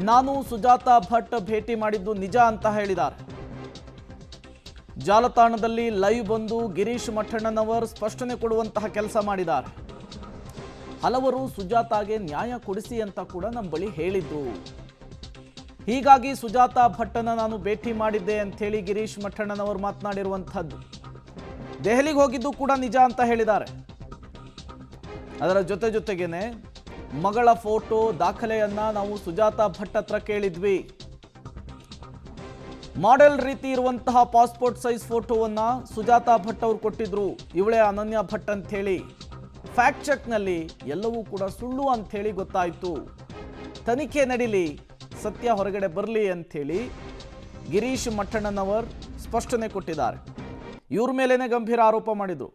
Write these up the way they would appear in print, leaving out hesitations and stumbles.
ನಾನು ಸುಜಾತಾ ಭಟ್ ಭೇಟಿ ಮಾಡಿದ್ದು ನಿಜ ಅಂತ ಹೇಳಿದ್ದಾರೆ. ಜಾಲತಾಣದಲ್ಲಿ ಲೈವ್ ಬಂದು ಗಿರೀಶ್ ಮಠಣ್ಣನವರ್ ಸ್ಪಷ್ಟನೆ ಕೊಡುವಂತಹ ಕೆಲಸ ಮಾಡಿದ್ದಾರೆ. ಹಲವರು ಸುಜಾತಾಗೆ ನ್ಯಾಯ ಕೊಡಿಸಿ ಅಂತ ಕೂಡ ನಮ್ಮ ಬಳಿ ಹೇಳಿದ್ರು. ಹೀಗಾಗಿ ಸುಜಾತಾ ಭಟ್ಟನ ನಾನು ಭೇಟಿ ಮಾಡಿದ್ದೆ ಅಂತ ಹೇಳಿ ಗಿರೀಶ್ ಮಠಣ್ಣನವರು ಮಾತನಾಡಿರುವಂತಹದ್ದು. ದೆಹಲಿಗೆ ಹೋಗಿದ್ದು ಕೂಡ ನಿಜ ಅಂತ ಹೇಳಿದ್ದಾರೆ. ಅದರ ಜೊತೆಗೇನೆ ಮಗಳ ಫೋಟೋ ದಾಖಲೆಯನ್ನ ನಾವು ಸುಜಾತಾ ಭಟ್ ಹತ್ರ ಕೇಳಿದ್ವಿ. ಮಾಡೆಲ್ ರೀತಿ ಇರುವಂತಹ ಪಾಸ್ಪೋರ್ಟ್ ಸೈಜ್ ಫೋಟೋವನ್ನ ಸುಜಾತಾ ಭಟ್ ಅವರು ಕೊಟ್ಟಿದ್ರು. ಇವಳೇ ಅನನ್ಯ ಭಟ್ ಅಂತ ಹೇಳಿ ಫ್ಯಾಕ್ಟ್ ಚೆಕ್ನಲ್ಲಿ ಎಲ್ಲವೂ ಕೂಡ ಸುಳ್ಳು ಅಂತ ಹೇಳಿ ಗೊತ್ತಾಯಿತು. ತನಿಖೆ ನಡೀಲಿ, ಸತ್ಯ ಹೊರಗಡೆ ಬರಲಿ ಅಂಥೇಳಿ ಗಿರೀಶ್ ಮಠಣ್ಣನವರ್ ಸ್ಪಷ್ಟನೆ ಕೊಟ್ಟಿದ್ದಾರೆ. ಇವ್ರ ಮೇಲೇನೆ ಗಂಭೀರ ಆರೋಪ ಮಾಡಿದ್ರು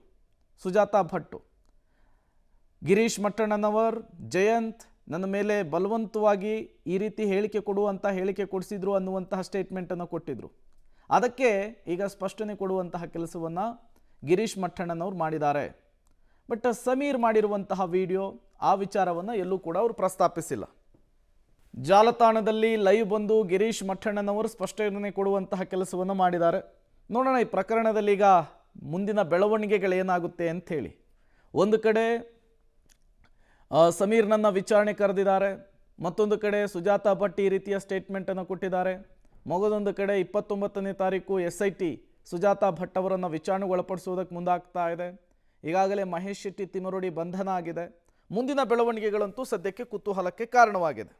ಸುಜಾತಾ ಭಟ್. ಗಿರೀಶ್ ಮಠಣ್ಣನವರ್, ಜಯಂತ್ ನನ್ನ ಮೇಲೆ ಬಲವಂತವಾಗಿ ಈ ರೀತಿ ಹೇಳಿಕೆ ಕೊಡಿಸಿದ್ರು ಅನ್ನುವಂತಹ ಸ್ಟೇಟ್ಮೆಂಟನ್ನು ಕೊಟ್ಟಿದ್ರು. ಅದಕ್ಕೆ ಈಗ ಸ್ಪಷ್ಟನೆ ಕೊಡುವಂತಹ ಕೆಲಸವನ್ನು ಗಿರೀಶ್ ಮಠಣ್ಣನವರು ಮಾಡಿದ್ದಾರೆ. ಬಟ್ ಸಮೀರ್ ಮಾಡಿರುವಂತಹ ವಿಡಿಯೋ ಆ ವಿಚಾರವನ್ನು ಎಲ್ಲೂ ಕೂಡ ಅವರು ಪ್ರಸ್ತಾಪಿಸಿಲ್ಲ. ಜಾಲತಾಣದಲ್ಲಿ ಲೈವ್ ಬಂದು ಗಿರೀಶ್ ಮಠಣ್ಣನವರು ಸ್ಪಷ್ಟನೆ ಕೊಡುವಂತಹ ಕೆಲಸವನ್ನು ಮಾಡಿದ್ದಾರೆ. ನೋಡೋಣ ಈ ಪ್ರಕರಣದಲ್ಲಿ ಈಗ ಮುಂದಿನ ಬೆಳವಣಿಗೆಗಳೇನಾಗುತ್ತೆ ಅಂಥೇಳಿ. ಒಂದು ಕಡೆ ಸಮೀರ್ನನ್ನು ವಿಚಾರಣೆ ಕರೆದಿದ್ದಾರೆ, ಮತ್ತೊಂದು ಕಡೆ ಸುಜಾತಾ ಭಟ್ ಈ ರೀತಿಯ ಸ್ಟೇಟ್ಮೆಂಟನ್ನು ಕೊಟ್ಟಿದ್ದಾರೆ. ಮಗದೊಂದು ಕಡೆ 29ನೇ ತಾರೀಕು SIT ಸುಜಾತಾ ಭಟ್ ಅವರನ್ನು ವಿಚಾರಣೆಗೆ ಒಳಪಡಿಸುವುದಕ್ಕೆ ಮುಂದಾಗ್ತಾ ಇದೆ. ಈಗಾಗಲೇ ಮಹೇಶ್ ಶೆಟ್ಟಿ ತಿಮರೋಡಿ ಬಂಧನ ಆಗಿದೆ. ಮುಂದಿನ ಬೆಳವಣಿಗೆಗಳಂತೂ ಸದ್ಯಕ್ಕೆ ಕುತೂಹಲಕ್ಕೆ ಕಾರಣವಾಗಿದೆ.